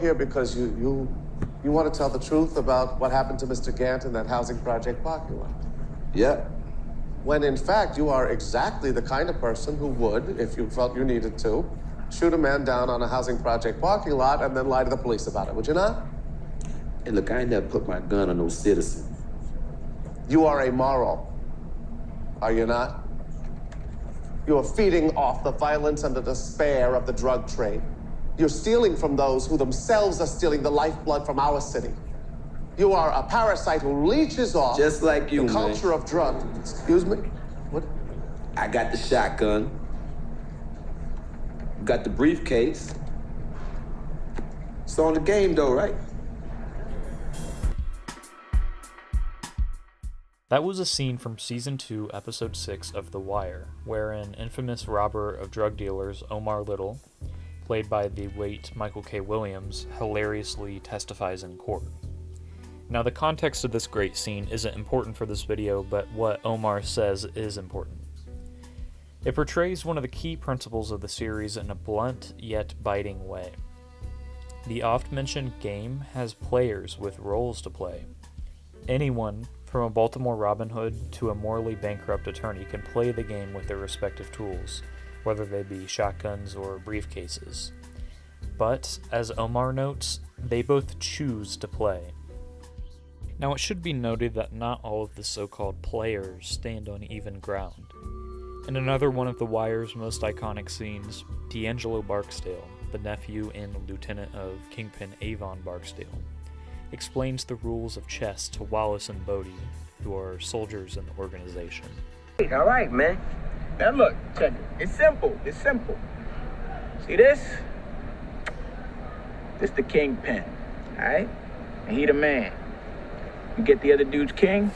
Here because you want to tell the truth about what happened to Mr. Gant in that housing project parking lot. Yep. When in fact you are exactly the kind of person who would, if you felt you needed to, shoot a man down on a housing project parking lot and then lie to the police about it, would you not? Hey, look, I ain't never put my gun on no citizen. You are amoral, are you not? You are feeding off the violence and the despair of the drug trade. You're stealing from those who themselves are stealing the lifeblood from our city. You are a parasite who leeches off Just like you, the culture of drugs. Excuse me? What? I got the shotgun. Got the briefcase. It's on the game though, right? That was a scene from Season 2, Episode 6 of The Wire, wherein infamous robber of drug dealers Omar Little, played by the late Michael K. Williams, hilariously testifies in court. Now, the context of this great scene isn't important for this video, but what Omar says is important. It portrays one of the key principles of the series in a blunt yet biting way. The oft-mentioned game has players with roles to play. Anyone, from a Baltimore Robin Hood to a morally bankrupt attorney, can play the game with their respective tools, whether they be shotguns or briefcases. But, as Omar notes, they both choose to play. Now, it should be noted that not all of the so-called players stand on even ground. In another one of The Wire's most iconic scenes, D'Angelo Barksdale, the nephew and lieutenant of Kingpin Avon Barksdale, explains the rules of chess to Wallace and Bodie, who are soldiers in the organization. All right, man. Now look, check it. It's simple. It's simple. See this? This the Kingpin, all right? And he the man. You get the other dude's king,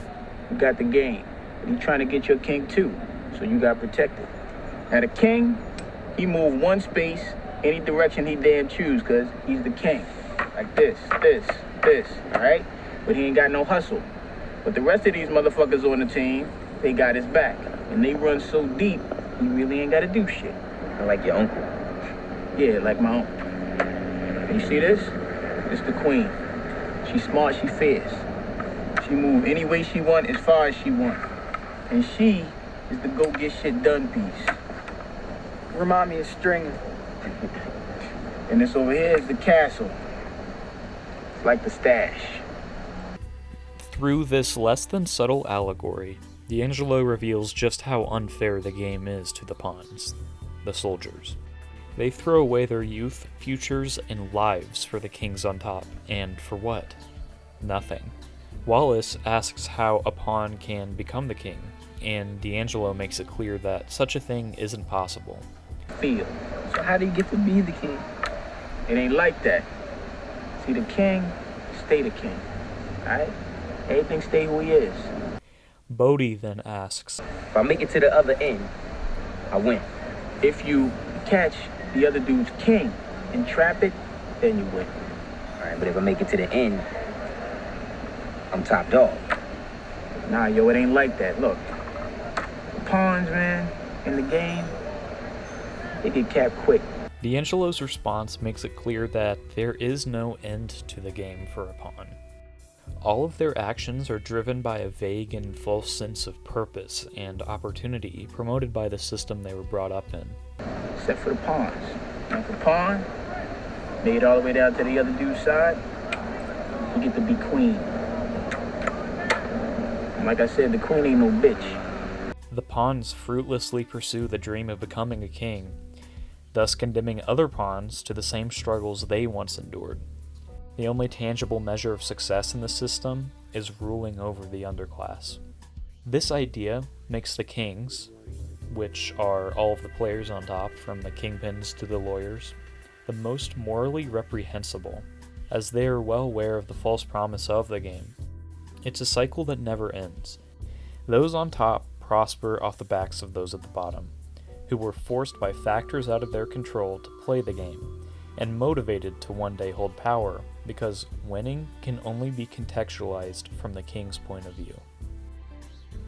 you got the game. But he trying to get your king too, so you got protected. Now the king, he move one space any direction he damn choose, cause he's the king. Like this, all right? But he ain't got no hustle. But the rest of these motherfuckers on the team, they got his back. And they run so deep, you really ain't gotta do shit. I like your uncle. Yeah, like my uncle. And you see this? This the queen. She smart, she fierce. She move any way she want, as far as she want. And she is the go get shit done piece. Remind me of Stringer. And this over here is the castle. It's like the stash. Through this less than subtle allegory, D'Angelo reveals just how unfair the game is to the pawns, the soldiers. They throw away their youth, futures, and lives for the kings on top, and for what? Nothing. Wallace asks how a pawn can become the king, and D'Angelo makes it clear that such a thing isn't possible. Feel. So how do you get to be the king? It ain't like that. See, the king, stay the king, alright? Everything stay who he is. Bodie then asks, If I make it to the other end, I win. If you catch the other dude's king and trap it, then you win. All right, but if I make it to the end, I'm top dog. Nah, yo, it ain't like that. Look, the pawns, man, in the game, they get capped quick. D'Angelo's response makes it clear that there is no end to the game for a pawn. All of their actions are driven by a vague and false sense of purpose and opportunity promoted by the system they were brought up in. Except for the pawns. Now, if a pawn made it all the way down to the other dude's side, you get to be queen. And like I said, the queen ain't no bitch. The pawns fruitlessly pursue the dream of becoming a king, thus condemning other pawns to the same struggles they once endured. The only tangible measure of success in the system is ruling over the underclass. This idea makes the kings, which are all of the players on top, from the kingpins to the lawyers, the most morally reprehensible, as they are well aware of the false promise of the game. It's a cycle that never ends. Those on top prosper off the backs of those at the bottom, who were forced by factors out of their control to play the game, and motivated to one day hold power, because winning can only be contextualized from the king's point of view.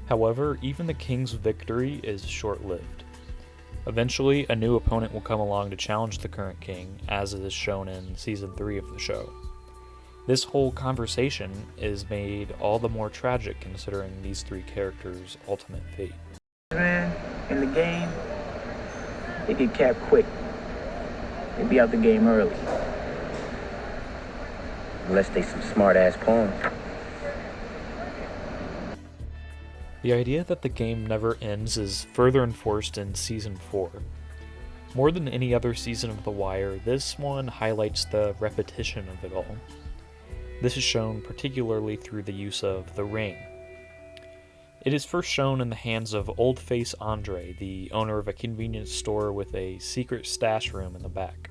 However, even the king's victory is short-lived. Eventually, a new opponent will come along to challenge the current king, as is shown in Season 3 of the show. This whole conversation is made all the more tragic considering these three characters' ultimate fate. Man, in the game, they get capped quick. They be out the game early. Unless they some smart-ass pawns. The idea that the game never ends is further enforced in Season 4. More than any other season of The Wire, this one highlights the repetition of it all. This is shown particularly through the use of the ring. It is first shown in the hands of Old Face Andre, the owner of a convenience store with a secret stash room in the back.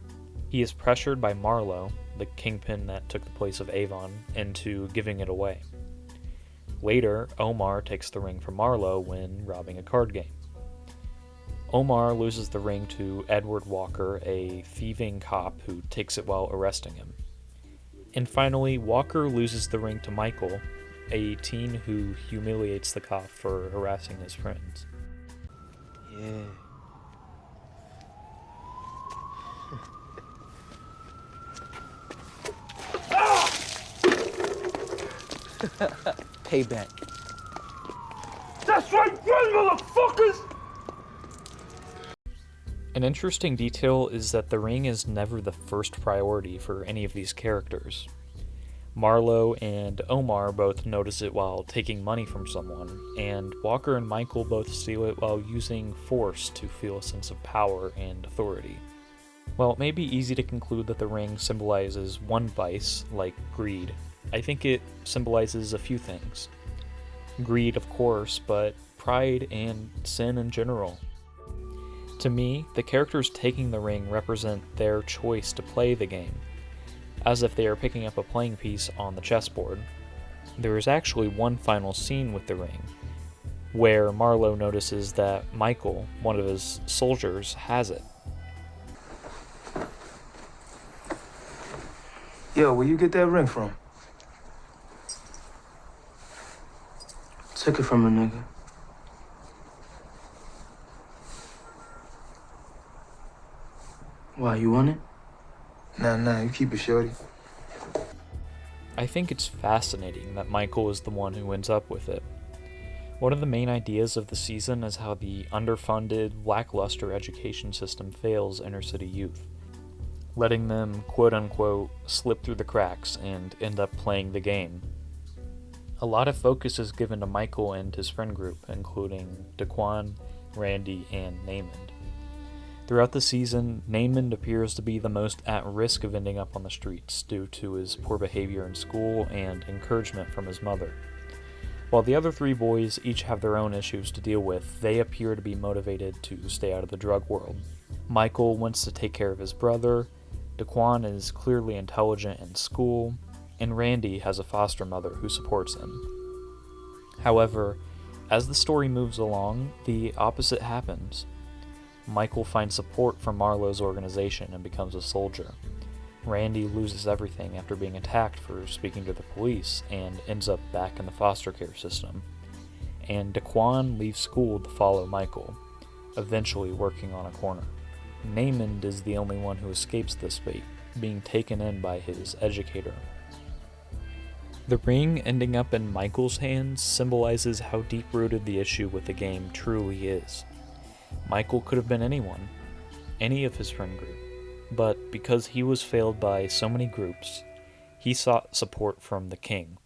He is pressured by Marlowe, the kingpin that took the place of Avon, into giving it away. Later, Omar takes the ring from Marlowe when robbing a card game. Omar loses the ring to Edward Walker, a thieving cop who takes it while arresting him. And finally, Walker loses the ring to Michael, a teen who humiliates the cop for harassing his friends. Yeah. Payback. That's right, run, motherfuckers! An interesting detail is that the ring is never the first priority for any of these characters. Marlowe and Omar both notice it while taking money from someone, and Walker and Michael both steal it while using force to feel a sense of power and authority. While it may be easy to conclude that the ring symbolizes one vice, like greed, I think it symbolizes a few things. Greed, of course, but pride and sin in general. To me, the characters taking the ring represent their choice to play the game, as if they are picking up a playing piece on the chessboard. There is actually one final scene with the ring, where Marlowe notices that Michael, one of his soldiers, has it. Yo, where you get that ring from? Took it from a nigga. Why, you want it? Nah, you keep it, shorty. I think it's fascinating that Michael is the one who ends up with it. One of the main ideas of the season is how the underfunded, lackluster education system fails inner-city youth, letting them, quote-unquote, slip through the cracks and end up playing the game. A lot of focus is given to Michael and his friend group, including Daquan, Randy, and Namond. Throughout the season, Namond appears to be the most at risk of ending up on the streets due to his poor behavior in school and encouragement from his mother. While the other three boys each have their own issues to deal with, they appear to be motivated to stay out of the drug world. Michael wants to take care of his brother, Daquan is clearly intelligent in school, and Randy has a foster mother who supports him. However, as the story moves along, the opposite happens. Michael finds support from Marlowe's organization and becomes a soldier. Randy loses everything after being attacked for speaking to the police and ends up back in the foster care system. And Daquan leaves school to follow Michael, eventually working on a corner. Namond is the only one who escapes this fate, being taken in by his educator. The ring ending up in Michael's hands symbolizes how deep-rooted the issue with the game truly is. Michael could have been anyone, any of his friend group, but because he was failed by so many groups, he sought support from the king,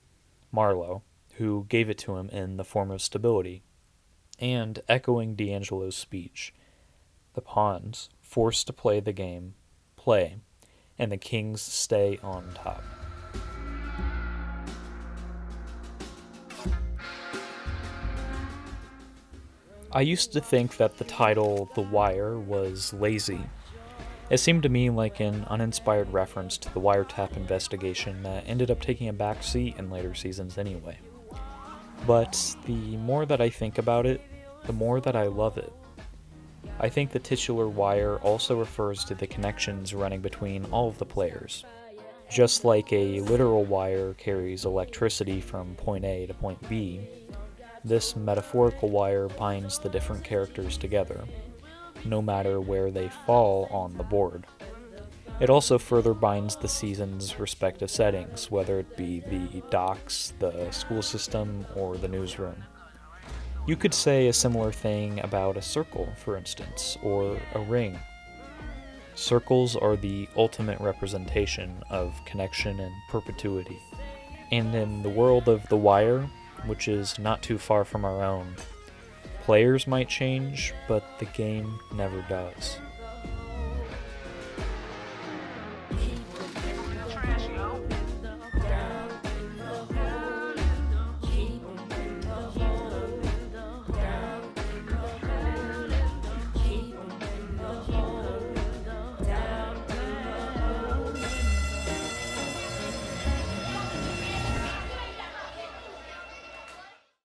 Marlowe, who gave it to him in the form of stability. And echoing D'Angelo's speech, the pawns, forced to play the game, play, and the kings stay on top. I used to think that the title The Wire was lazy. It seemed to me like an uninspired reference to the wiretap investigation that ended up taking a back seat in later seasons anyway. But the more that I think about it, the more that I love it. I think the titular wire also refers to the connections running between all of the players. Just like a literal wire carries electricity from point A to point B, this metaphorical wire binds the different characters together, no matter where they fall on the board. It also further binds the season's respective settings, whether it be the docks, the school system, or the newsroom. You could say a similar thing about a circle, for instance, or a ring. Circles are the ultimate representation of connection and perpetuity. And in the world of The Wire, which is not too far from our own, players might change, but the game never does.